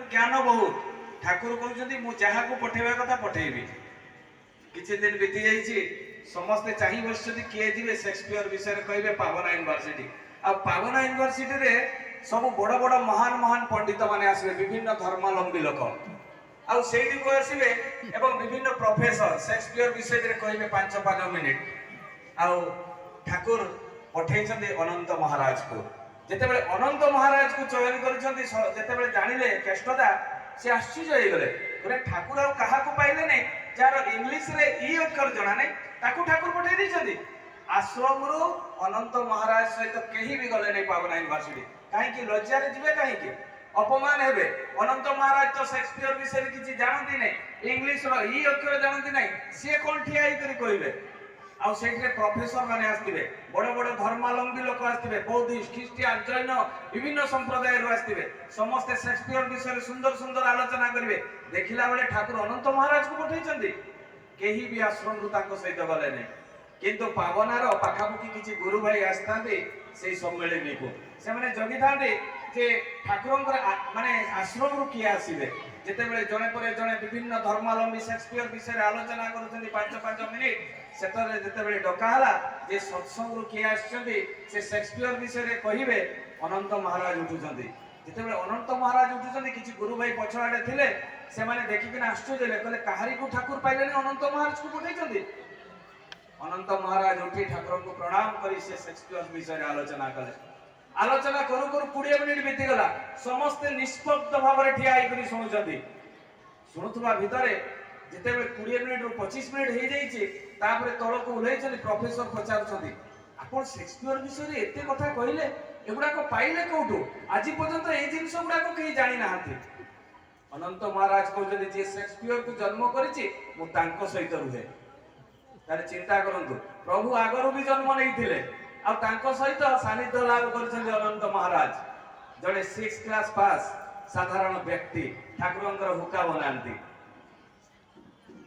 ज्ञान बहुत ठाकुर कहते मु जहाँ को पठेवा कथा पठेबी किसी दिन बीती जाइए समस्ते चाह बस किए जी शेक्सपियर विषय कहे पावना यूनिवर्सिटी आ पावना यूनिवर्सिटी रे सब बड़ बड़ महान महान पंडित माने आसबे विभिन्न धर्मावलंबी लोक आउ सेठी को आसबे एवं विभिन्न प्रोफेसर शेक्सपियर विषय रे कहे 5-5 मिनिट आउ ठाकुर पठेइछन्ते अनंत महाराज को जेतेबेले अनंत महाराज को चयन करिछन्ते जेतेबेले जानिले केष्टदा से आश्चर्य हो गले बोले ठाकुर आउ कहा को पाइले नै जार इंग्लिश रे ई अक्षर जणा नै ताकू ठाकुर पठेइ दैछन्ते आश्रम रु अनंत महाराज सहित केही भी गले नै पावना यूनिवर्सिटी काहे कि लज्जा रे जिवे काहे कि अपमान हेबे अनंत महाराज तो शेक्सपियर विषय रे किछि जानती नै इंग्लिश रो ई अक्षर जानती नै से कोन ठियाई करी कहिबे आउ सेठी प्रोफेसर माने आस्तिबे बड़ बड़ धर्मावलंबी लोक आस्तिबे बौद्धिस्ट ख्रिस्टियान जैन विभिन्न संप्रदाय रो आस्तिबे समस्त शेक्सपियर विषय सुंदर सुंदर आलोचना करिवे देखिला बेले ठाकुर अनंत महाराज को पठेइछन्ती केही भी आश्रम रु ताको सहित गले नै किंतु पावनार पाखापाखि किसी गुरु भाई आसते से सम्मेलन को से मैंने जगी था जे ठाकुर माने आश्रम रु किए आसबे जितेबले जड़े पर जड़े विभिन्न धर्मावलंबी शेक्सपियर विषय आलोचना कर 5-5 मिनिट से डकाला जे सत्संग रु किए से शेक्सपियर विषय कहे अनंत महाराज उठुंट जितेबले अनंत महाराज उठुंट किसी गुरु भाई पछआड़े थे से मैंने देखिक आश्चर्य कहले कहारी को ठाकुर पाइले अनंत महाराज को पठेइछन्ती अनंत महाराज उठी ठाकुर को प्रणाम करी से शेक्सपियर विषय आलोचना कले आलोचना करू करू 20 मिनिट बीती गला समस्ते निष्पक्ष भाव में ठिया होकर शुणुचंती शुणुवा भितरे जितेबले 20 मिनिट रु 25 मिनिट हो जाइए तापर तल को ओह्लैछन्ती प्रोफेसर पचारुछन्ती आपण शेक्सपियर विषय एते कथा कहले एगुडा को पाइले कोठू आज पर्यंत ए जिंस गुडा को कहीं जानि नाहंती अनंत महाराज कहते जे शेक्सपियर को जन्म करिछि मु तांको सहित रुहे तारे चिंता करंतु प्रभु आगरु भी जन्म नहीं थिले आ तांको सहित सानिध्य लाभ करछन्ते अनंत महाराज जड़े 6 क्लास पास साधारण व्यक्ति ठाकुरंकर हुका बनांती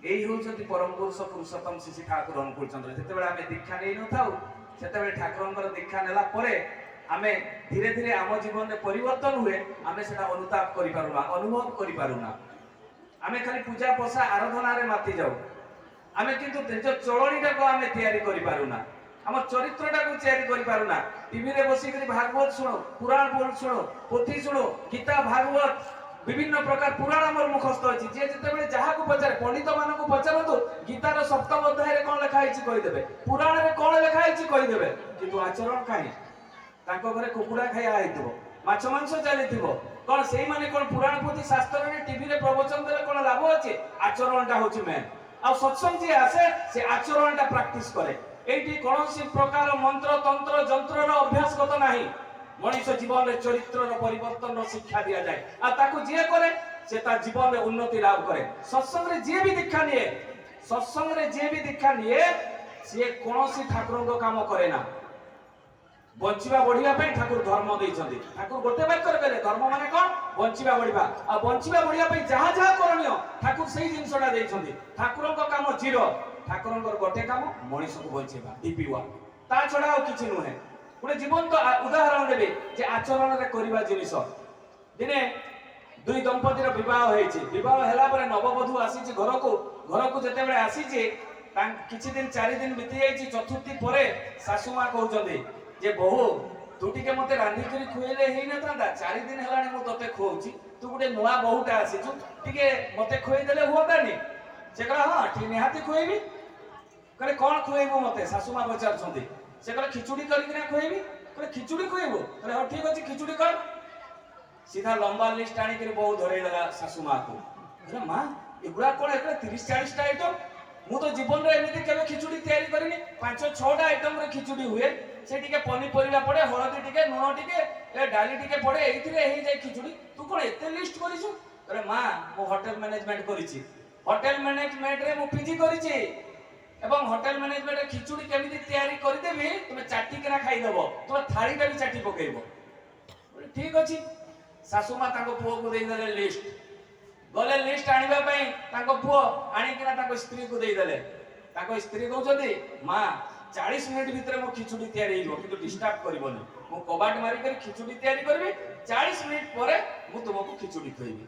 एही होचंती परम पुरुष पुरुषोत्तम श्री ठाकुर अनुकूल चंद्र जेतेबेले आमे दीक्षा नै नथाउ सेतेबेले ठाकुरंकर दीक्षा नेला परे आमे धीरे धीरे आम जीवन में परिवर्तन हुए आमे सेटा अनुताप करि पारुना अनुभव करि पारुना आमे खाली पूजा पोसा आराधना रे माति जाऊ आमे किंतु निज चलणीटा को आमे तैयारी करि पारुना आम चरित्रटा को तैयारी करि पारुना टीवी रे बसी करी भागवत सुनो पुराण बोल सुनो पोथी सुनो गीता भागवत विभिन्न प्रकार पुराण हमर मुखस्थ अछि जे जेतेबेले जहा को पचारे पंडित मान को पचारतो गीता रो सप्तम अध्याय रे कोन लिखा हैछि कहि देबे पुराण रे कोन लिखा हैछि कहि देबे किंतु आचरण काहे तांको घरे कुकुडा खाया आइतबो माछ मांस चलिथिबो कोन सेही माने कोन पुराण पोथी शास्त्र रे टीवी रे प्रवचन देले कोन लाभ अछि आचरणटा होछि मेन आ सत्संग जे आसे से आचरणटा प्रैक्टिस करे एठी कोनोसी प्रकार मंत्र तंत्र जंत्र रो अभ्यासगत नाही मनुष्य जीवन रे चरित्र रो परिवर्तन रो शिक्षा दिया जाए आ ताको जे करे से ता जीवन रे उन्नति लाभ करे सत्संग रे जे भी दीक्षा निये सत्संग रे जे भी दीक्षा निये से कोनोसी ठाकुर को काम करे ना बंचिबा बढ़िया पे ठाकुर धर्म देइछन्ती ठाकुर गोटे वाक्य कहले धर्म माने कोन बंचिबा बढ़िबा आ बंचिबा बढ़िया पे जहा जहा करनियो ठाकुर सही जिंसटा देइछन्ती ठाकुर को काम जीरो ठाकुर को गोटे काम मनुष्य को बंचिबा दीपिवा ता छडा आ किछि नुहे गोटे जीवन तो उदाहरण देबे जे आचरण रे करबा जिनिस दिने दुई दंपति रो विवाह होईछि विवाह हैला परे नववधू आसीछि घर को जेतेबेले आसीछि किछि दिन 4 दिन बीती जाईछि चतुर्थी परे सासू मां कहउछन्ती जे बहु तू टिके मते रांधी करी खुएले हेई न तांदा 4 दिन हलाणी मु तते खुउछि तू गुटे नुआ बहुटा आसीछु टिके मते खुएई देले होतानी से कहला हां ठीक निहाती खुएबी कहले कोन खुएबो मते सासू मां पचारछन्ती से कहले खिचुड़ी करी ना खुएबी कहले खिचुड़ी खुएबो कहले हां ठीक अछि खिचुड़ी कर सीधा लंबा लिस्ट आनी करी बहु धरै देला सासू मां को कहले मां एगुडा कोन एकला 30-40 टा आइटम मु तो जीवन रे एमिति केबे खिचुड़ी तयारी करिनी 5-6 टा आइटम रे खिचुड़ी हुए से टिके पनी परिवा पड़े हळदी टिके नुन टिके ए डाली टिके पड़े एइथिरे हेई जाय खिचुड़ी तू कोन एते लिस्ट करिछु अरे मां मु होटल मैनेजमेंट करिछि होटल मैनेजमेंट रे मु पीजी करिछि एवं होटल मैनेजमेंट रे खिचुड़ी केमिति तयारी करि देबी तुमे चाटी केना खाइ देबो तुम थाळीटा भी चाटी पकेइबो ठीक अछि सासू मां ताको पुओ को देइ देले लिस्ट गले लिस्ट आनिबा पई ताको पुओ आनी केना ताको स्त्री को देइ देले ताको स्त्री कहउछथि मां 40 मिनिट भीतर मो खिचुड़ी तयारी हेइबो किंतु डिस्टर्ब करबोनी मो कबाट मारी कर खिचुड़ी तयारी करबी 40 मिनिट परे मु तुमको खिचुड़ी खइबी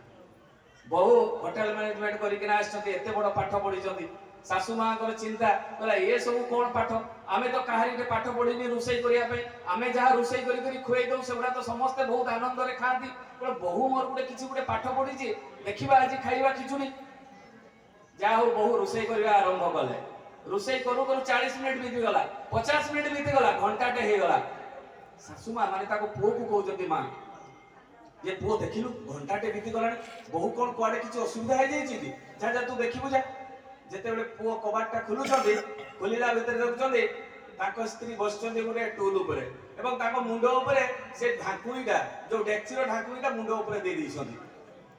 बहु होटेल मैनेजमेंट करके एत बड़ पाठ पढ़ी शाशु माँ चिंता कहला ये सब कौन पाठ आमे तो कहारी पाठ पढ़ी रोषे करने आमे जहाँ रोषे कर खुए दो से तो समस्ते बहुत आनंद रे खाती बहु मोर गोटे किसी गोटे पाठ पढ़ी देखा आज खाइबा खिचुड़ी जहा हो बहु रोषे करने आरंभ कले रोषे करू करू 40 मिनिट बीतीगला 50 मिनिट बीतीगला घंटाटे हो गला शाशु माँ माने पुओ को कहते माँ ये पुओ देखिलु घंटाटे बीती गला बहु कौन कुआडे किसी असुविधा हो जाइए जा जा तू देखिबु जा जेते बेले पुओ कबाटटा खुलुछंदी खोलिला भितर देखुछंदी ताको स्त्री बसछंदी गोटे टूल उपरे एवं ताको मुंडो उपरे से ढाकुणीटा जो डेक्चीर ढाकुणीटा मुंडो उपरे दे दिसंदी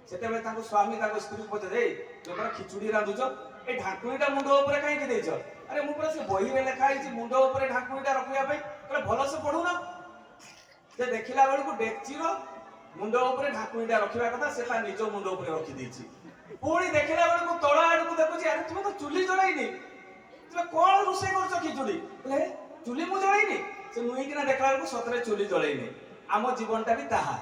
सेते बेले ताको स्वामी ताको स्त्री पछे ए तोरा खिचुड़ी रांधुछ ए ढाकुणीटा मुंडो उपरे काहे के देछ अरे मु पूरा से बही रे लिखा है मुंडो उपरे ढाकुणीटा रखिया पे कहले भलो से पढु ना जे देखिला बेले को डेक्चीर मुंडो उपरे ढाकुणीटा रखिबा कथा से ता निजो मुंडो उपरे रखि देछि पुणी देखिला बेले को तोड़ा आड़ को देखुछि अरे तुम तो चुली जळाइनी तुम कोन रोसे करछ खिचुड़ी ले चुली मु जळाइनी से मुई किना देखला बेले को सतरे चुली जळाइनी आम जीवनटा भी ताहा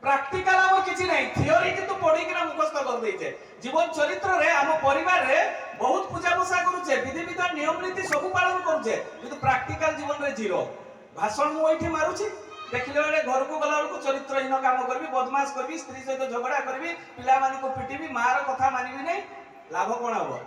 प्रैक्टिकल आम किछि नै थियोरी किंतु पढी किना मुखस्थ कर दैछे जीवन चरित्र रे आम परिवार रे बहुत पूजा बसा करूछे विधि विधान नियम नीति सब पालन करूछे किंतु प्रैक्टिकल जीवन रे जीरो भाषण मु एठी मारुछि देखिले बेले घर को गला बेले चरित्रहीन काम करबी बदमाश करबी स्त्री सहित झगड़ा करबी पिला मानी को पिटिबी मार कथा मानिबी नै लाभ कोन हबो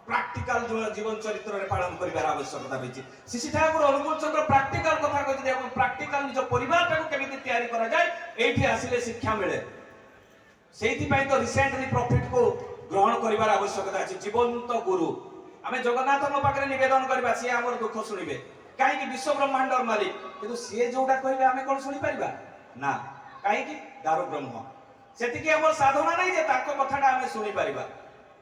प्रैक्टिकल जीवन चरित्र रे पालन करिवार आवश्यकता रहिछि शिशि ठाकुर अनुकूल चंद्र प्रैक्टिकल कथा कहते हम प्रैक्टिकल निज परिवार को केमिति तैयारी करा जाय एठी आसीले शिक्षा मिले सेहिति पई तो रिसेंटली प्रॉफिट को ग्रहण करिवार आवश्यकता अछि जीवंत गुरु आमे जगन्नाथ को पाखरे निवेदन करबा से हमर दुख सुनिबे काहे कि विश्व ब्रह्मांडर मालिक किंतु से जोटा कहबे आमे कोन सुनि परिबा ना काहे कि दारु ब्रह्म सेति कि हमर साधना नै जे ताको कथाटा आमे सुनि परिबा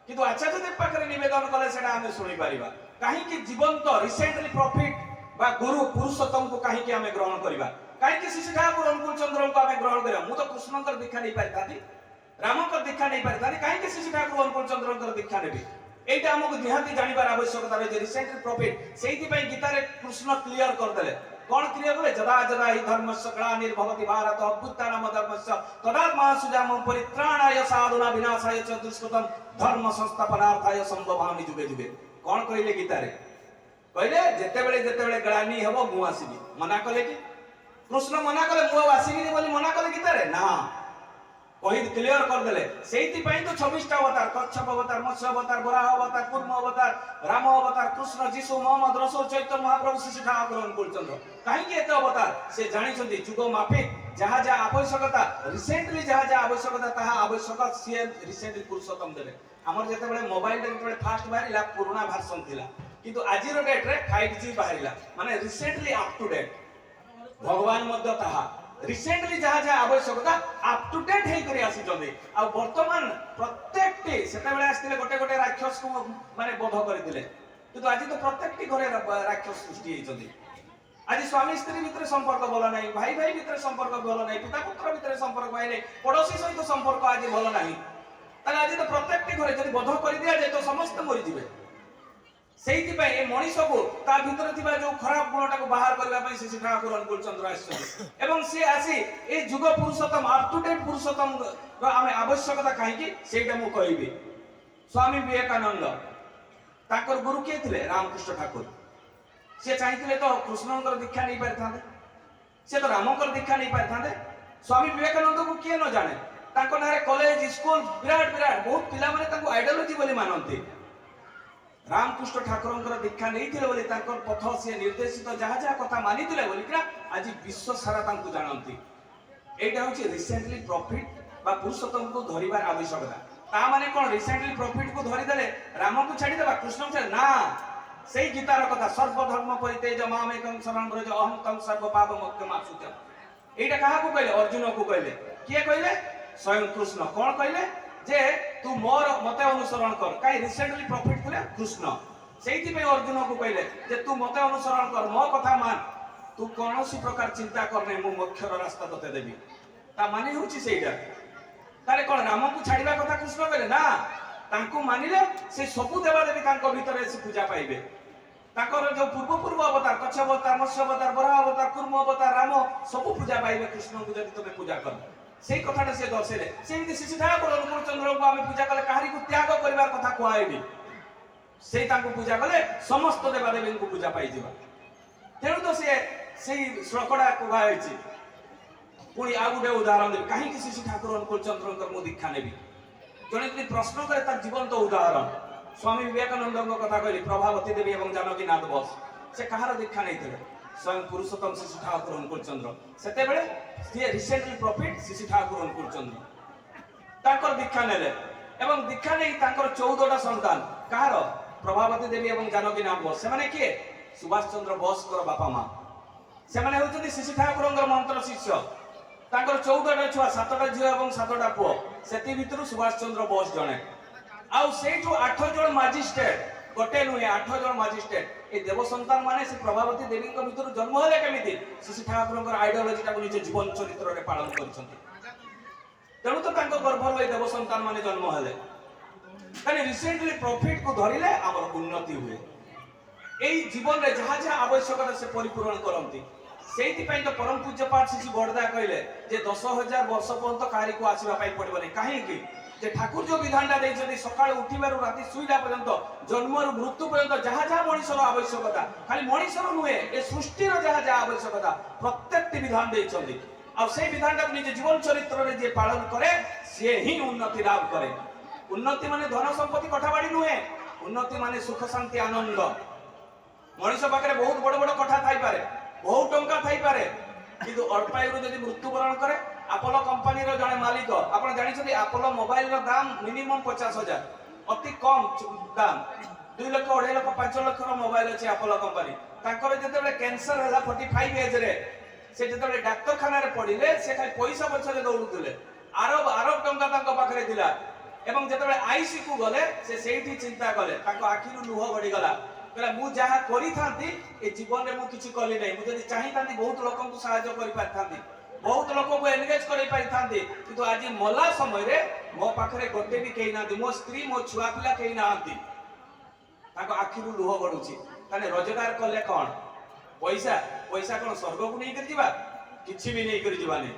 किंतु आचार्य देव पाखरे निवेदन कले सेटा आमे सुनि परिबा काहे कि जीवंत रिसेंटली प्रॉफिट बा गुरु पुरुषोत्तम को काहे कि आमे ग्रहण करिबा काहे कि शिशि ठाकुर अनुकूल चंद्र को आमे ग्रहण करिबा मु तो कृष्णकर दीक्षा नै पारिताती रामकर दीक्षा नै पारिताती काहे कि शिशि ठाकुर अनुकूल चंद्रकर दीक्षा नेबी एटा हमको निहाती जानिबार आवश्यकता रही रिसेंटली प्रॉफिट सेहिति पई गीता रे कृष्ण क्लियर कर देले कोन क्लियर करे जदा जदा हि धर्मस्य ग्लानिर्भवति भारत अभ्युत्थानम धर्मस्य तदात्मासुजाम परित्राणाय साधुना विनाशाय च दुष्कृतम धर्म संस्थापनार्थाय संभवामि जुगे जुगे कोन कहिले गीता रे कहिले जेते बेले ग्लानि हेबो मु आसीबी मना कले कि कृष्ण मना कले मु आसीबी बोली मना कले गीता रे ना कहि क्लियर कर देले सेहिति पई तो 26 टा अवतार कच्छप अवतार मत्स्य अवतार वराह अवतार कूर्म अवतार राम अवतार कृष्ण जीसु मोहम्मद रसूल चैतन्य महाप्रभु शिशि ठाकुर अनुकूल चंद्र काहे कि एते अवतार से जानि छथि जुग माफिक जहा जहा आवश्यकता रिसेंटली जहा आवश्यकता ताहा आवश्यक से रिसेंटली पुरुषोत्तम देले हमर जेते बेले मोबाइल जेते बेले फास्ट बाहरिला पुराना वर्जन थिला किंतु आजिर डेट रे 5G बाहरिला माने रिसेंटली अप टू डेट भगवान मध्य ताहा रिसेंटली जहा आवश्यकता अप टू डेट हे करी आसी जंदे आ वर्तमान प्रत्येक टी सेते बेले आस्तिले गोटे गोटे राक्षस को माने बोध करि दिले किंतु आज तो प्रत्येक टी घरे राक्षस सृष्टि हे जंदे आज स्वामी स्त्री भितर संपर्क भलो नाही भाई भाई भितर संपर्क भलो नाही पिता पुत्र भितर संपर्क भाई नाही पड़ोसी सहित संपर्क आज भलो नाही ताले आज तो प्रत्येक टी घरे जदि बोध करि दिया जाय तो समस्त मरि जिवे सेहिति पई ए मनीष को ता भितर थिबा जो खराब गुणटा को बाहर करबा पई शिशि ठाकुर अनुकूल चंद्र आसी एवं से आसी ए जुग पुरुषोत्तम अप टू डेट पुरुषोत्तम रो आमे आवश्यकता काहे कि सेटा मु कहिबी स्वामी विवेकानंद ताकर गुरु के थिले रामकृष्ण ठाकुर से चाहिथिले तो कृष्णकर दीक्षा नै पारथांदे से तो रामकर दीक्षा नै पारथांदे स्वामी विवेकानंद को के न जाने ताको नारे कॉलेज स्कूल विराट विराट बहुत पिला माने ताको आइडियोलॉजी बोली मानंती रामकृष्ण ठाकुर दीक्षा नहीं बोली पथ सी निर्देशित जहाँ जहाँ कथा मानी बोलिका आज विश्व सारा जानती यहाँ हूँ रिसेंटली प्रॉफिट बा पुरुषोत्तम को धरिबार आवश्यकता ता माने कौन रिसेंटली प्रॉफिट को धरीदेले राम को छाड़ीदेवा कृष्ण को ना से गीतार कथा सर्वधर्म परित्यज्य मामेकं शरणं व्रज अहं तं सर्व पाप मोक्षमाप्स्यते एटा कहा को कहले अर्जुन को कहले किए कहले स्वयं कृष्ण कौन कहले जे तू मोर मते अनुसरण कर काई रिसेंटली प्रॉफिट करे कृष्ण सेहिति पे अर्जुन को कहले जे तू मते अनुसरण कर मो कथा मान तू कोनोसी प्रकार चिंता कर नै मु मोक्षर रास्ता तते देबी ता माने होची सेइटा तारे कोन राम को छाड़ीबा कथा कृष्ण कहले ना तांको मानिले से सब देवा देवी तांको भीतर से पूजा पाइबे ताकर जो पूर्व अवतार कच्छ अवतार मत्स्य अवतार वराह अवतार कूर्म अवतार राम सब पूजा पाइबे कृष्ण को जदि तमे पूजा कर सेही कथाटा से दर्शेले सेमिति शिशि ठाकुर अनुकूल चंद्र को आम पूजा कले कहारी को त्याग करबार कथा कहनी से पूजा कले समस्त देवादेवी को पूजा पाई तेणु तो से श्लोकटा कहुई पुणी आ गए उदाहरण देवी कहीं श्री ठाकुर अनुकूल चंद्र मु दीक्षा नेबी जड़े यदि प्रश्न करे तार जीवंत उदाहरण स्वामी विवेकानंद कथा कहली प्रभावती देवी और जानकी नाथ बोस से कहार दीक्षा नहीं स्वयं पुरुषोत्तम श्री ठाकुर अनुकूल चंद्र से रिसेंटली प्रॉफिट श्री ठाकुर अनुकूल चंद्र दीक्षा नेले एवं दीक्षा नहीं 14टा संतान कहार प्रभावती देवी और जानकी नाथ बोस से किए सुभाष चंद्र बोस बापा माँ से श्री ठाकुर मंत्र शिष्य 14टा छुआ 7टा झील और 7टा पुओ से भितर सुभाष चंद्र बोस जड़े आई 8 जन माजिस्ट्रेट गोटे नुहे 8 जन माजिस्ट्रेट ये देव संतान माने से प्रभावती देवी भितर जन्म हेले केमिति श्री ठाकुर आइडियोलोजी निज जीवन चरित्र में पालन कर तेणु तो गर्भर देव संतान माने जन्म हेले रिसेंटली प्रॉफिट को धरिले आमर उन्नति हुए यही जीवन में जहाँ जहाँ आवश्यकता से परिपूरण करती से तो परम पूज्य पाठ श्री बड़दा कहले जे 10,000 वर्ष पर्यंत कहारी को आसवा पड़े कहीं ठाकुर जो विधानटा देखते सका उठिबार राति शुईला पर्यंत जन्म मृत्यु पर्यंत जहाँ जहाँ मनुष्यर आवश्यकता खाली मनुष्यर नुहे ए सृष्टिर जहाँ जहाँ आवश्यकता प्रत्येक विधान देते से विधानटा निज जीवन चरित्र में जी पालन करे सी ही उन्नति लाभ करे उन्नति माने धन संपत्ति कठाबाड़ी नुहे उन्नति माने सुख शांति आनंद मनुष्य पाखे बहुत बड़ बड़ कथा थाई पारे बहुत टंका थाई पारे किंतु अल्पायु जब मृत्युवरण करे आपोलो कंपनी रो जने मालिक आपण जानि आपोलो मोबाइल रो दाम मिनिमम 50,000 अति कम दाम 2 लाख 2.5 लाख 5 लाख रो मोबाइल अछि आपोलो कंपनी ताकर जेतेबे कैंसर हला 45 एज रे से जेतेबे डाक्टर खाना रे पडिले से खाली पैसा पछरे दौड़ुतले अरब अरब टंका तांको पाखरे दिला एवं जेतेबे आईसी को गले से सेठी चिंता कले तांको आखिरु लुह गडी गला कहला मु जहा करी थांती ए जीवन रे मु किछि कली नै मु जदि चाहि थांती बहुत लोकन को सहायता करि पार थांती बहुत लोक को एंगेज करि पारि थांती किंतु आज मला समय रे मो पाखरे गोटे भी केही नांती मो स्त्री मो छुआ पिला केही नांती ताको आखिरु लुह गडुछि ताने रोजगार करले कोन पैसा पैसा कोन स्वर्ग को नै करि जिबा किछि भी नै करि जिबा नै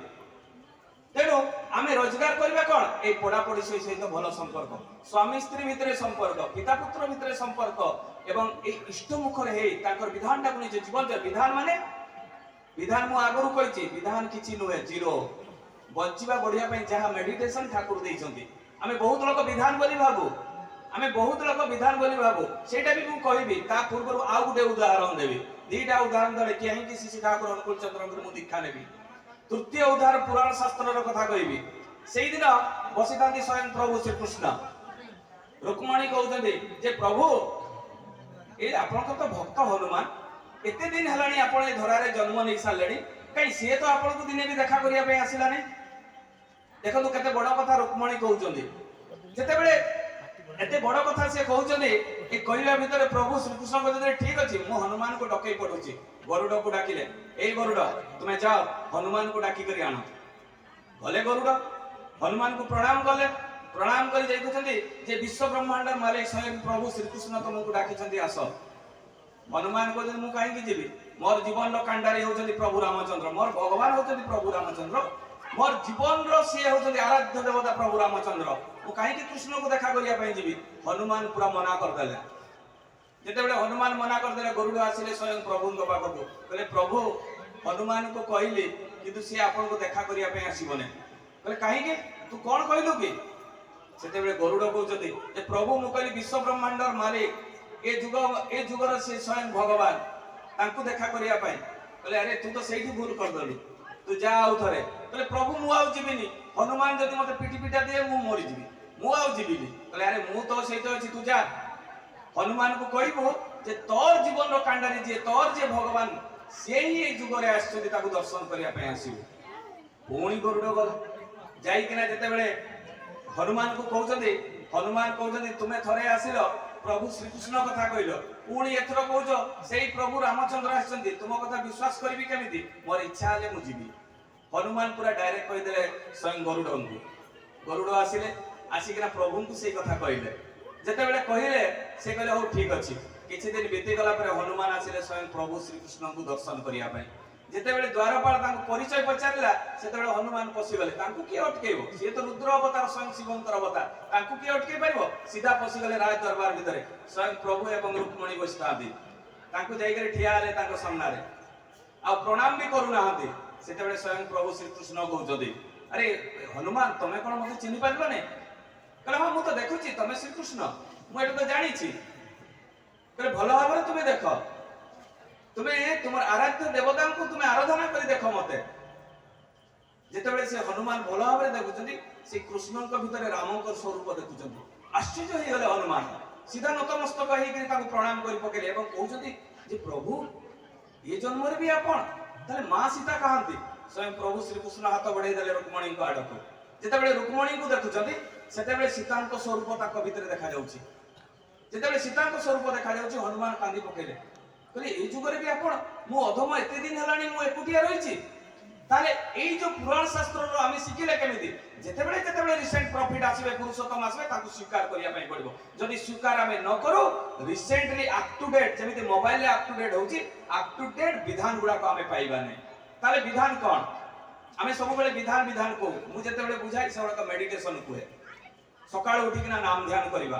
तेणु आम रोजगार करवा कौन ये पढ़ापढ़ी सहित भल संपर्क स्वामी स्त्री भितर संपर्क पिता पुत्र भितर संपर्क एवं इष्ट मुखर विधानटा को निज जीवन विधान माने विधान मु आगु कही विधान किसी नुहे जीरो बंचा बढ़िया जहाँ मेडिटेशन ठाकुर देइछंती आमे बहुत लोग विधान बोली भाबू आमे बहुत लोग विधान बोली भाबू सेटा भी मु कहबी ता पूर्व आ गुटे उदाहरण देबी दीटा उदाहरण दे कि श्री ठाकुर अनुकूल चंद्र मु दीक्षा नेबी तृतीय उदाहरण पुराण शास्त्र कथा कहबी से दिन बसीता स्वयं प्रभु श्रीकृष्ण रुक्मणी कहते जे प्रभु ये आपन तो भक्त हनुमान एते दिन हलानी आपण धरारे जन्म नहीं सारे कहीं सी तो आपन को दिने भी देखा करने आसला नहीं देखो केते बड़ कथा रुक्मणी कहते जिते बड़े एते बड़ कथा से कहते ये कहला भितर प्रभु श्रीकृष्ण कहते ठीक अच्छे मु हनुमान को डकई पड़ुची गरुड़ को डाकिले ए गरुड़ तुम्हें जाओ हनुमान को डाकी कर आण भले गरुड़ हनुमान को प्रणाम कले प्रणाम कर जे विश्व ब्रह्मांड मालिक स्वयं प्रभु श्रीकृष्ण तुमको डाकी आस हनुमान को मु कहीं जीवी मोर जीवन कांडारी होती प्रभु रामचंद्र मोर भगवान होती प्रभु रामचंद्र मोर जीवन सी होती आराध्य देवता प्रभु रामचंद्र मु कहीं कृष्ण को देखा करने जीवी हनुमान पूरा मना करदे जिते हनुमान मना करदे गरुड़ आसिले स्वयं प्रभु पाखक कहले प्रभु हनुमान को कहली किंतु सी आपन को देखा करने आसबने कहले कहीं तू कौन कहलु कि से गरुड़ कहते प्रभु मु कहली विश्व ब्रह्मांड मालिक ए जुगर से स्वयं भगवान तांको देखा करने कहले अरे तू तो सही भूल करदेलु तू जा आउ थे कहले प्रभु मु आउ जीविनी हनुमान जदि मते पिटी पिटा दिए मु मरी जीवी मु आउ जीविनी कहले अरे मु तो सही अच्छी तू जा हनुमान को कहबो जे तोर जीवन रो कांडारी जे तोर जे भगवान से ही जुगरे आछथि ताको दर्शन करिया पे आसीबो पुणी गरुड़ गल जाई किना जते बेले हनुमान को कहउछथि तुमे थरे आसिलो प्रभु श्रीकृष्ण कथा कहलो पुणी एथरो कहउछो सेही प्रभु रामचंद्र आछथि तुम कथा विश्वास करबी केमिति मोर इच्छा हले मु जीवी हनुमान पूरा डायरेक्ट कहि देले स्वयं गरुड़ आसिले आसिकिना प्रभु को सेही कथा कहले जेते बेले कहिले से कहले हो ठीक अछि किछि दिन बीती गला पर हनुमान आसिले स्वयं प्रभु श्रीकृष्ण को दर्शन करिया पई ଯେତେବେଳେ ଦ୍ୱାରପାଳ ତାଙ୍କୁ ପରିଚୟ ପଚାରିଲା ସେତେବେଳେ ହନୁମାନ ପଶିଗଲେ। ତାଙ୍କୁ କିଏ ଅଟକେଇବ? ସିଏ ତ ରୁଦ୍ର ଅବତାର, ସ୍ୱୟଂ ଶିବଙ୍କର ଅବତାର, ତାଙ୍କୁ କିଏ ଅଟକେଇ ପାରିବ? ସିଧା ପଶିଗଲେ ରାଜ ଦରବାର ଭିତରେ। ସ୍ୱୟଂ ପ୍ରଭୁ ଏବଂ ରୁକ୍ମଣୀ ବସିଥାନ୍ତି, ତାଙ୍କୁ ଯାଇକରି ଠିଆ ହେଲେ ତାଙ୍କ ସାମ୍ନାରେ, ଆଉ ପ୍ରଣାମ ବି କରୁନାହାନ୍ତି। ସେତେବେଳେ ସ୍ୱୟଂ ପ୍ରଭୁ ଶ୍ରୀକୃଷ୍ଣ କହୁଛନ୍ତି, ଆରେ ହନୁମାନ ତମେ କଣ ମତେ ଚିହ୍ନି ପାରିଲନି? କହିଲେ ହଁ ମୁଁ ତ ଦେଖୁଛି ତମେ ଶ୍ରୀକୃଷ୍ଣ, ମୁଁ ଏଟା ତ ଜାଣିଛି। କହିଲେ ଭଲ ଭାବରେ ତୁମେ ଦେଖ, ତୁମେ ତୁମର ଆରାଧ୍ୟ ଦେବତାଙ୍କୁ ତୁମେ ଆରାଧନା କରି ଦେଖ ମତେ। ଯେତେବେଳେ ସେ ହନୁମାନ ଭଲ ଭାବରେ ଦେଖୁଛନ୍ତି, ସେ କୃଷ୍ଣଙ୍କ ଭିତରେ ରାମଙ୍କ ସ୍ୱରୂପ ଦେଖୁଛନ୍ତି। ଆଶ୍ଚର୍ଯ୍ୟ ହେଇଗଲେ ହନୁମାନ, ସିଧା ନତମସ୍ତକ ହେଇକରି ତାଙ୍କୁ ପ୍ରଣାମ କରି ପକେଇଲେ ଏବଂ କହୁଛନ୍ତି ଯେ ପ୍ରଭୁ ଏ ଜନ୍ମରେ ବି ଆପଣ, ତାହେଲେ ମା ସୀତା କାହାନ୍ତି? ସ୍ୱୟଂ ପ୍ରଭୁ ଶ୍ରୀକୃଷ୍ଣ ହାତ ବଢେଇ ଦେଲେ ରୁକ୍ମଣୀଙ୍କ ଆଡକୁ। ଯେତେବେଳେ ରୁକ୍ମଣୀଙ୍କୁ ଦେଖୁଛନ୍ତି ସେତେବେଳେ ସୀତାଙ୍କ ସ୍ୱରୂପ ତାଙ୍କ ଭିତରେ ଦେଖାଯାଉଛି। ଯେତେବେଳେ ସୀତାଙ୍କ ସ୍ୱରୂପ ଦେଖାଯାଉଛି ହନୁମାନ କାନ୍ଦି ପକେଇଲେ, କହିଲେ ଏଇ ଯୁଗରେ ବି ଆପଣ, ମୁଁ ଅଧମ ଏତେ ଦିନ ହେଲାଣି ମୁଁ ଏକୁଟିଆ ରହିଛି। ତାହେଲେ ଏଇ ଯୋଉ ପୁରାଣ ଶାସ୍ତ୍ରର ଆମେ ଶିଖିଲେ କେମିତି? ଯେତେବେଳେ ଯେତେବେଳେ ରିସେଣ୍ଟ ପ୍ରଫିଟ ଆସିବେ, ପୁରୁଷୋତ୍ତମ ଆସିବେ, ତାକୁ ସ୍ୱୀକାର କରିବା ପାଇଁ ପଡିବ। ଯଦି ସ୍ୱୀକାର ଆମେ ନ କରୁ, ରିସେଣ୍ଟଲି ଅପ୍ ଟୁ ଡେଟ୍, ଯେମିତି ମୋବାଇଲରେ ଅପ୍ ଟୁ ଡେଟ୍ ହଉଛି, ଅପ୍ ଟୁ ଡେଟ୍ ବିଧାନ ଗୁଡାକ ଆମେ ପାଇବା ନାହିଁ। ତାହେଲେ ବିଧାନ କଣ? ଆମେ ସବୁବେଳେ ବିଧାନ ବିଧାନ କହୁ, ମୁଁ ଯେତେବେଳେ ବୁଝାଇ ସେଗୁଡାକ ମେଡିଟେସନ କୁହେ। ସକାଳୁ ଉଠିକିନା ନାମ ଧ୍ୟାନ କରିବା।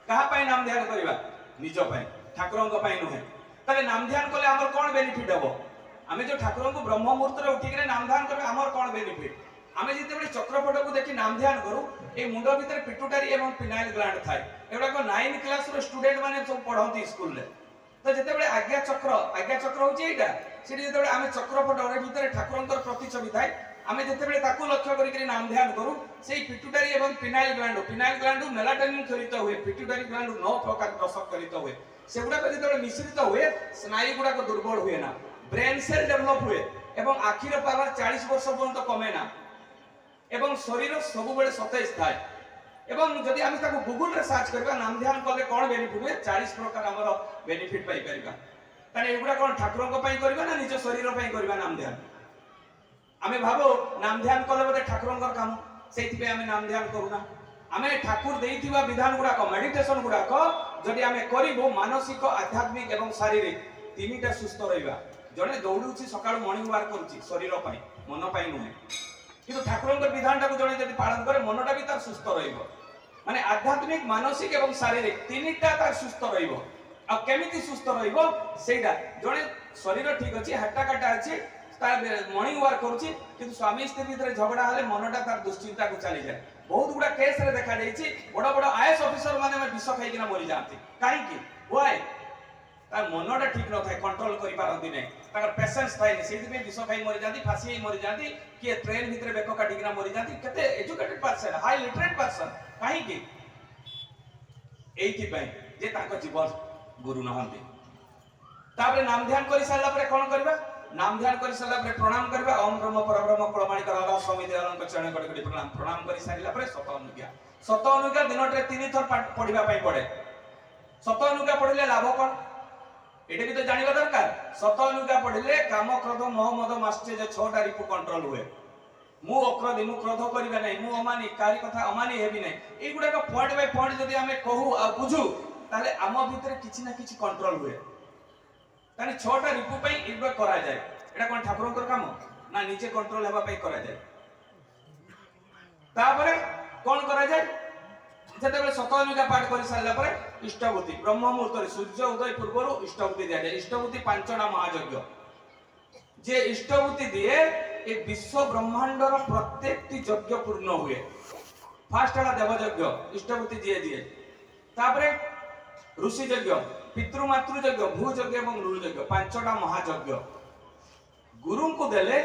କାହା ପାଇଁ ନାମ ଧ୍ୟାନ କରିବା? ନିଜ ପାଇଁ, ଠାକୁରଙ୍କ ପାଇଁ ନୁହେଁ। ତାହେଲେ ନାମ ଧ୍ୟାନ କଲେ ଆମର କଣ ବେନିଫିଟ ହବ? ଆମେ ଯୋଉ ଠାକୁରଙ୍କୁ ବ୍ରହ୍ମ ମୁହୂର୍ତ୍ତରେ ଉଠିକିନା ନାମ ଧ୍ୟାନ କରିବେ, ଆମର କଣ ବେନିଫିଟ? ଆମେ ଯେତେବେଳେ ଚକ୍ରପଟକୁ ଦେଖି ନାମ ଧ୍ୟାନ କରୁ, এই ମୁଣ୍ଡ ଭିତରେ ପିଟ୍ୟୁଟାରୀ ଏବଂ ପିନାଇଲ ଗ୍ଲାଣ୍ଡ ଥାଏ। ଏଗୁଡାକ 9 କ୍ଲାସର ଷ୍ଟୁଡେଣ୍ଟ ମାନେ ସବୁ ପଢନ୍ତି ସ୍କୁଲରେ। ତ ଯେତେବେଳେ ଆଜ୍ଞା ଚକ୍ର ହଉଛି ଏଇଟା, ସେଠି ଯେତେବେଳେ ଆମେ ଚକ୍ରପଟ ଭିତରେ ଠାକୁରଙ୍କର ପ୍ରତିଛବି ଥାଏ, ଆମେ ଯେତେବେଳେ ତାକୁ ଲକ୍ଷ୍ୟ କରିକି ନାମ ଧ୍ୟାନ କରୁ, ସେଇ ପିଟ୍ୟୁଟାରୀ ଏବଂ ପିନାଇଲ ଗ୍ଲାଣ୍ଡ ମେଲାଟୋନିନ କ୍ଷରିତ ହୁଏ, ପିଟ୍ୟୁଟାରୀ ଗ୍ଲାଣ୍ଡ 9 ପ୍ରକାର ରସ କ୍ଷରିତ ହୁଏ। ସେଗୁଡାକ ଯେତେବେଳେ ମିଶ୍ରିତ ହୁଏ, ସ୍ନାୟୁ ଗୁଡାକ ଦୁର୍ବଳ ହୁଏ ନା, ବ୍ରେନ ସେଲ ଡେଭଲପ ହୁଏ ଏବଂ ଆଖିର ପାୱାର 40 ବର୍ଷ ପର୍ଯ୍ୟନ୍ତ କମେ ନା, ଏବଂ ଶରୀର ସବୁବେଳେ ସତେଜ ଥାଏ। ଏବଂ ଯଦି ଆମେ ତାକୁ ଗୁଗଲରେ ସର୍ଚ୍ଚ କରିବା, ନାମ ଧ୍ୟାନ କଲେ କଣ ବେନିଫିଟ ହୁଏ, 40 ପ୍ରକାର ଆମର ବେନିଫିଟ ପାଇପାରିବା। ତାହେଲେ ଏଗୁଡା କଣ ଠାକୁରଙ୍କ ପାଇଁ କରିବା ନା ନିଜ ଶରୀର ପାଇଁ କରିବା ନାମ ଧ୍ୟାନ? ଆମେ ଭାବୁ ନାମ ଧ୍ୟାନ କଲେ ବୋଧେ ଠାକୁରଙ୍କର କାମ, ସେଇଥିପାଇଁ ଆମେ ନାମ ଧ୍ୟାନ କରୁନା। ଆମେ ଠାକୁର ଦେଇଥିବା ବିଧାନ ଗୁଡାକ, ମେଡିଟେସନ ଗୁଡାକ ଯଦି ଆମେ କରିବୁ, ମାନସିକ, ଆଧ୍ୟାତ୍ମିକ ଏବଂ ଶାରୀରିକ ତିନିଟା ସୁସ୍ଥ ରହିବା। ଜଣେ ଦୌଡୁଛି ସକାଳୁ ମର୍ଣ୍ଣିଂ ୱାର୍କ କରୁଛି ଶରୀର ପାଇଁ, ମନ ପାଇଁ ନୁହେଁ, କିନ୍ତୁ ଠାକୁରଙ୍କ ବିଧାନଟାକୁ ଜଣେ ଯଦି ପାଳନ କରେ, ମନଟା ବି ତାର ସୁସ୍ଥ ରହିବ। ମାନେ ଆଧ୍ୟାତ୍ମିକ, ମାନସିକ ଏବଂ ଶାରୀରିକ ତିନିଟା ତାର ସୁସ୍ଥ ରହିବ। ଆଉ କେମିତି ସୁସ୍ଥ ରହିବ ସେଇଟା, ଜଣେ ଶରୀର ଠିକ ଅଛି, ହାଟା କାଟା ଅଛି, ତାର ମର୍ଣ୍ଣିଂ ୱାର୍କ କରୁଛି, କିନ୍ତୁ ସ୍ୱାମୀ ସ୍ତ୍ରୀ ଭିତରେ ଝଗଡା ହେଲେ ମନଟା ତାର ଦୁଶ୍ଚିନ୍ତାକୁ ଚାଲିଯାଏ। ବହୁତ ଗୁଡା କେସରେ ଦେଖାଯାଇଛି, ବଡ ବଡ ଆଇଏଏସ ଅଫିସର ମାନେ ବିଷ ଖାଇକିନା ମରିଯାଆନ୍ତି। କାହିଁକି? ୱାଇ? ତାର ମନଟା ଠିକ ନଥାଏ, କଣ୍ଟ୍ରୋଲ କରିପାରନ୍ତି ନାହିଁ, ତାଙ୍କର ପେସେନ୍ସ ଥାଏନି, ସେଇଥିପାଇଁ ବିଷ ଖାଇ ମରିଯାଆନ୍ତି, ଫାଶୀ ହେଇ ମରିଯାଆନ୍ତି, କିଏ ଟ୍ରେନ ଭିତରେ ବେକ କାଟିକିନା ମରିଯାଆନ୍ତି। କେତେ ଏଜୁକେଟେଡ ପର୍ସନ, ହାଇ ଲିଟରେଟ ପର୍ସନ। କାହିଁକି? ଏଇଥିପାଇଁ ଯେ ତାଙ୍କ ଜୀବନ ଗୁରୁ ନାହାନ୍ତି। ତାପରେ ନାମ ଧ୍ୟାନ କରି ସାରିଲା ପରେ କଣ କରିବା? नाम ध्यान कर सारा पर प्रणाम करबा, ओम ब्रह्म परब्रह्म प्रमाणित रहबा, स्वामी दयानंद चरण कड़ी कड़ी प्रणाम कर सारिला पर सत अनुज्ञा दिनटे 3 थर पढ़िबा पई पड़े। सत अनुज्ञा पढ़िले लाभ कोन एटा भी तो जानिबा दरकार। सत अनुज्ञा पढ़िले काम, क्रोध, मोह, मद, मात्सर्य 6टा रिपु कंट्रोल हुए। मु अक्रोधी, मु क्रोध करिबा नै, मु अमानी, कारी कथा अमानी हेबी नै, ए गुडा को पॉइंट बाय पॉइंट जदी हमें कहू आ बुझू ताले आम भीतर किछि ना किछि कंट्रोल हुए। ताने 6टा रिपु पई इबा करा जाय। एटा कोन ठाकुरंकर काम ना निजे कंट्रोल हेबा पई करा जाय। तापरे कोन करा जाय? जेतेबेले सत अनुज्ञा पाठ कर सारला परे इष्टभूति ब्रह्म मुहूर्त सूर्य उदय पूर्व इष्टभूति दिया जाए। इष्टभूति 5टा महायज्ञ जे इष्टभूति दिए ए विश्व ब्रह्मांडर प्रत्येकटी यज्ञ पूर्ण हुए। फास्ट हला देव यज्ञ इष्टभूति दिए दिए, तापरे ऋषि यज्ञ, पितृमातृ यज्ञ, भू यज्ञ एवं नृ यज्ञ 5टा महायज्ञ गुरु को देले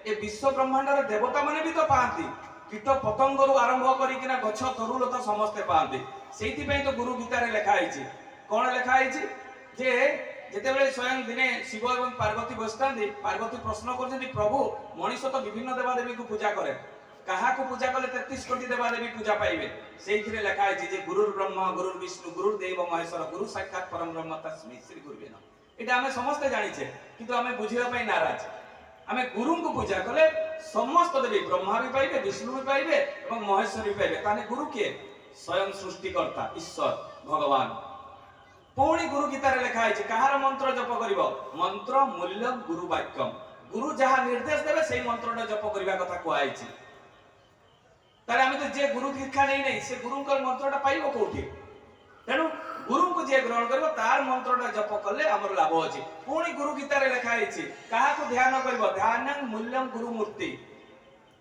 ए विश्व ब्रह्मांडर देवता माने भी तो पाती। कीट पतंगरु आरंभ करिकिना गछ तरुलता समस्ते पाती। सेहिति पई तो गुरु गीतारे लेखा आइछि। कोन लेखा आइछि जे जेतेबेले स्वयं दिने शिव एवं पार्वती बसतांती, पार्वती प्रश्न करछन्ती प्रभु मनीष तो विभिन्न देवादेवी को पूजा करे, कहा को पूजा कले 33 कोटी देवादेवी पूजा पाइबे। सेहिथिरे लेखा आइछि जे गुरुर ब्रह्मा गुरुर विष्णु गुरुर्देव महेश्वर गुरु साक्षात परम ब्रह्म तस्मै श्री गुरुवे नमः। एटा हमें समस्ते जानिछे किंतु हमें बुझिबा पई नाराज। आमे गुरु को पूजा कले समस्त देवी ब्रह्मा भी पाइबे, विष्णु भी पाइबे एवं महेश्वर भी पाइबे। ताने गुरु किए? स्वयं सृष्टिकर्ता ईश्वर भगवान। पुणी गुरु गीतारे लेखा है कहार मंत्र जप करिवो? मंत्र मूल्य गुरु वाक्यम। গুরু যাহা নির্দেশ দেবে সেই মন্ত্রটা জপ করিবা কথা কুয়াইছি। তাহলে আমি তো যে গুরু দীক্ষা নেই নাই সে গুরুঙ্কর মন্ত্রটা পাইব কোউঠি? তেণু গুরুଙ୍କୁ যে গ্রহণ করব তার মন্ত্রটা জপ কলে আমার লাভ আছে। পুଣି গুরু গীতারে লেখা ହେଇଛି কাহাକୁ ধ্যান করব ধ্যানং মূল্যং গুরু মূর্তি।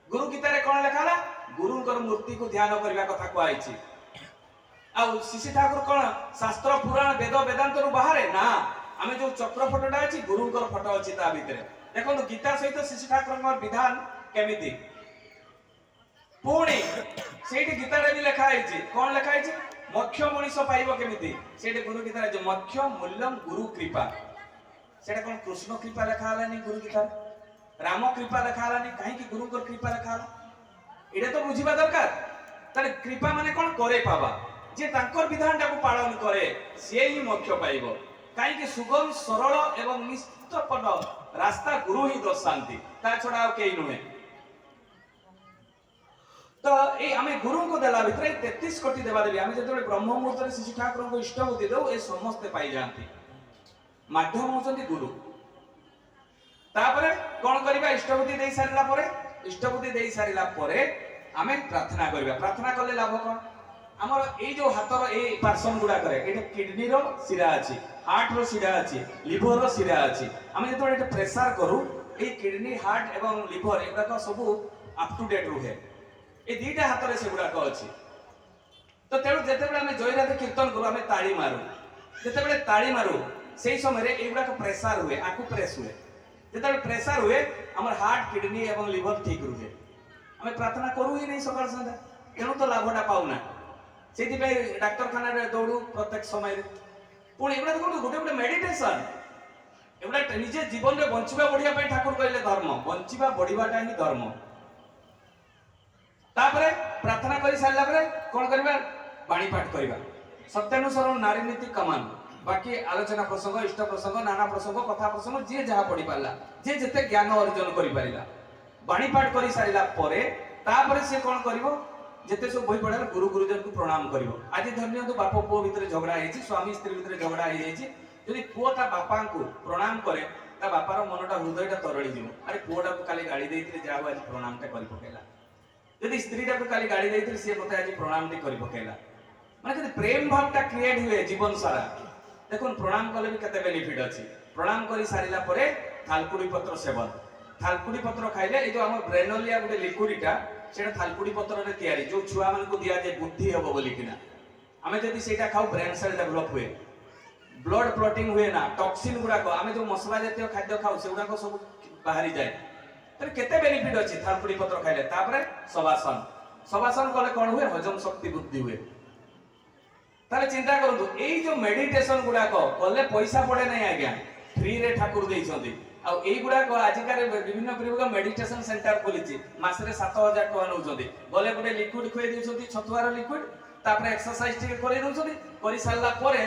গুরু গীতারে কোন লেখা ହେଲା? গুরুঙ্কর মূর্তিକୁ ଧ୍ୟାନ କରିବା କଥା କୁହାଯାଇଛି। ଆଉ ଶିଶି ଠାକୁର কোন ଶାସ୍ତ୍ର ପୁରାଣ ବେଦ ବେଦାନ୍ତରୁ ବାହାରେ ନା, ଆମେ ଯୋଉ ଚକ୍ର ଫଟୋଟା ଅଛି ଗୁରୁଙ୍କର ଫଟୋ ଅଛି ତା ଭିତରେ। ଦେଖନ୍ତୁ ଗୀତା ସହିତ ଶିଶି ଠାକୁରଙ୍କର ବିଧାନ କେମିତି। ପୁଣି ସେଇଠି ଗୀତାରେ ବି ଲେଖା ହେଇଛି, କଣ ଲେଖା ହେଇଛି? ମୋକ୍ଷ ମଣିଷ ପାଇବ କେମିତି? ସେଇଠି ଗୁରୁ ଗୀତାରେ ଅଛି ମୋକ୍ଷ ମୂଲ୍ୟଂ ଗୁରୁ କୃପା। ସେଇଟା କଣ କୃଷ୍ଣ କୃପା ଲେଖା ହେଲାନି ଗୁରୁ ଗୀତାରେ? ରାମ କୃପା ଲେଖା ହେଲାନି, କାହିଁକି ଗୁରୁଙ୍କର କୃପା ଲେଖା ହେଲା? এটা তো বুঝিবা দরকার। তাহলে কৃপা মানে কোন করে পাবা, যে তাঙ্কর বিধানটাকে পালন করে সে হি মোক্ষ পাইব। কাইকি সুগম সরল এবং নিস্তপদ রাস্তা গুরু হি দর্শান্তি, তা ছড়া আর কেই নুহে। তো এই আমি গুরুଙ୍କୁ দেলা ভিতরে 33 কোটি দেবা দেবী আমি যেতবে ব্রহ্ম মুহূর্তে শিশু ঠাকুরଙ୍କୁ ইষ্টবুদ্ধি দেউ এ সমস্তে পাই যাଆନ୍ତି। মাধ্যম হউଛନ୍ତି গুরু। তারপরে কোন করিবা? ইষ্টবুদ্ধি দেই সারিলা পরে, ইষ্টবুদ্ধি দেই সারিলা পরে আমি প্রার্থনা করিবা। প্রার্থনা করলে লাভ কোন? আমার এই যে হাতর এই পার্সন গুড়া করে এটা কিডনির শিরা আছে, হার্টর শিরা আছে, লিভরর শিরা আছে। আমি যেতবে এটা প্রেসার করু এই কিডনি, হার্ট এবং লিভর এগুড়াক সবু আপ টু ডেট রুহে। এই দুইটা হাতরে সেগুড়াক আছে। তো তেণু যেতবে আমি জয়রাতে কীর্তন করু আমি তাড়ি মারু, যেতবে তাড়ি মারু সেই সময় এইগুড়াক প্রেসার হুয়ে, আকু প্রেস হুয়ে। যেতবে প্রেসার হুয়ে আমার হার্ট, কিডনি এবং লিভর ঠিক রুহে। আমি প্রার্থনা করু হি নাই সকাল সন্ধ্যা, তেণু তো লাভটা পাও না। সেইপাই ডাক্তারখানার দৌড়ু প্রত্যেক সময়। পুଣି এগুলা দেখুন গোটে গোটে মেডিটেসন, এগুলা নিজে জীবনে বঞ্চিবা বঢ়িয়া পাই ঠাকুর কইলে ধর্ম, বঞ্চিবা বঢ়িবাটা হি ধর্ম। তারপরে প্রার্থনা করি সারিলা পরে কোন করিবা? বাণী পাঠ করিবা। সত্যানুসরণ, নারী নীতি, কমান, বাকি আলোচনা প্রসঙ্গ, ইষ্ট প্রসঙ্গ, নানা প্রসঙ্গ, কথা প্রসঙ্গ যে যাহা পড়ি পারলা, যে যেতে জ্ঞান অর্জন করি পারিলা। বাণী পাঠ করি সারিলা পরে তারপরে সে কোন করিব? যেতে সব বই পড়ালে গুরু গুরুজনକୁ প্রণাম করিব। আজ ধন্যবাদ বাপ পুଅ ভিতরে ঝগড়া হয়েছি, স্বামী স্ত্রী ভিতরে ঝগড়া হয়ে যাইছি, যদি পুଅ তা বাপাଙ୍କୁ প্রণাম করে তা বাপার মনটা হৃদয়টা তরଳି ଯିବ। আরে পুଅটাକୁ কালি গাড়ি ଦେଇଥିଲେ যাও আজ প্রণামটা করি পকেলা। যদি স্ত্রীটাକୁ কালি গাড়ি ଦେଇଥିଲେ সে মতে আজ প্রণামটি করি পকেলা। মানে যদি প্রেম ভাবটা ক্রিয়েট হুয়ে জীবন সারা, দেখুন প্রণাম কলে বি কেতে বেনিফিট আছে। প্রণাম করি সারিলা পরে থালকুড়ি পত্র সেবন। থালকুড়ি পত্র খাইলে এই যে আমার ব্রেনোলিয়া গোটে লিকুইডটা সেটা থালকুড়ি পত্ରରେ ତିଆରି, ଯୋଉ ଛୁଆ ମାନଙ୍କୁ ଦିଆଯାଏ ବୁଦ୍ଧି ହବ ବୋଲିକିନା। ଆମେ ଯଦି ସେଇଟା ଖାଉ ବ୍ରେନ୍ ସେଲ୍ ଡେଭଲପ ହୁଏ, ବ୍ଲଡ୍ କ୍ଲଟିଂ ହୁଏ ନା, ଟକ୍ସିନ୍ ଗୁଡାକ ଆମେ ଯୋଉ ମସଲା ଜାତୀୟ ଖାଦ୍ୟ ଖାଉ ସେଗୁଡାକ ସବୁ ବାହାରି ଯାଏ। ତାହେଲେ କେତେ ବେନିଫିଟ ଅଛି থালকুড়ি ପତ୍ର ଖାଇଲେ। তারপরে শবাসন, শবাসন কলে কোন হুয়ে? হজম শক্তি বৃদ্ধি হুয়ে। তাহলে চিন্তা করন্তু এই যে মেডিটেশন গুড়াক কলে পয়সা পড়ে নাই আজ্ঞা, ফ্রি রে ঠাকুর ଦେଇଛନ୍ତି। ଆଉ এইগুড়াক আজিকালি বিভিন্ন প্রকার মেডিটেশন সেন্টার খুলিছি, মাসে 7000 টাকা নউଛନ୍ତି। বলে গোটে লিকুইড খুয়াই দিউଛନ୍ତି, ছতুয়ার লিকুইড, তারপরে এক্সরসাইজ টিকে করে দউଛନ୍ତି। করে সারলা পরে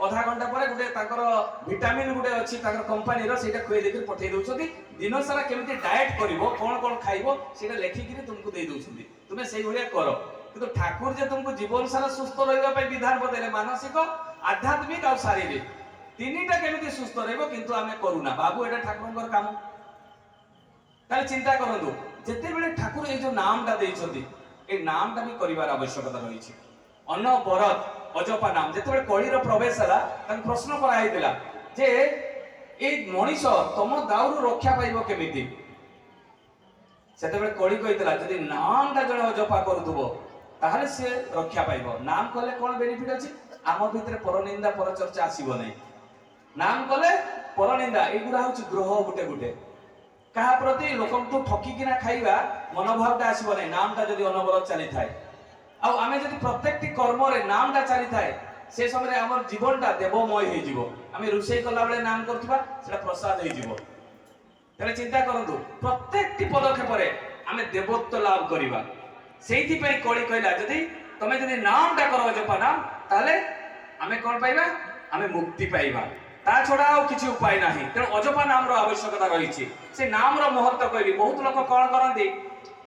অধা ঘন্টা পরে গোটে তাଙ୍କର ভিটামিন গোটে ଅଛି তাଙ୍କର কোম্পানির, সেটা খুয়াই ଦେଇକି পঠাই দউଛନ୍ତି। দিন সারা কেমিতি ডায়েট করিব, কোন কোন খাইব সেটা লেখিকি তুমକୁ দেই দউଛନ୍ତି। তুমি সেই ভলিয়া কর। কিন্তু ঠাকুর যে তুমକୁ জীবন সারা সুস্থ রহিবা পাই বিধান বতাইলে, মানসিক, আধ্যাত্মিক আর শারীরিক তিনটা কেমিতি সুস্থ রহিব, কিন্তু আমি করু না। বাবু এটা ঠাকুরଙ୍କର কাম। তাহলে চিন্তা করন্তু যেতেবেলে ঠাকুর এই যে নামটা ଦେଇଛନ୍ତି, এই নামটা বি করিবার আবশ্যকতা রয়েছে। অনবরত অজপা নাম। যেতেবেলে কলির প্রবেশ ହେଲା তাকে প্রশ্ন করা হইতিলা যে এই মଣିষ তম দাউরু রক্ষা পাইব কেমিতি? সেতেবেলে কলি কইতিলা যদি নামটা জনে অজপা করুথব তাহলে সে রক্ষা পাইব। নাম কলে কোন বেনিফিট আছে? আম ভিতরে পরনিন্দা পরচর্চা আসিব নাই। নাম কলে পরনিন্দা এইগুলা হচ্ছে গ্রহ গুটে গুটে। কাহা প্রতি লোকଙ୍କୁ ঠকিকিনা খাইবা মনোভাবটা আসিব নাই, নামটা যদি অনবরত চালি থাকে। আর আমি যদি প্রত্যেকটি কর্মরে নামটা চালি থাকে সে সময় আমার জীবনটা দেবময় হয়ে যাব। আমি রোষেই কলা বেলে নাম করথিবা সেটা প্রসাদ হয়ে যাব। তাহলে চিন্তা করন্তু প্রত্যেকটি পদক্ষেপরে আমি দেবত্ব লাভ করিবা। সেইথিপাই কলি কইলা যদি তুমি যদি নামটা করো জপা নাম, তাহলে আমি কোন পাইবা? আমি মুক্তি পাইবা। তা ছড়া আর কিছু উপায় নাই। তেমন অজপা নামর আবশ্যকতা রয়েছে। সে নামর মুহূর্ত কইবি। বহুত লোক কোন করନ୍ତି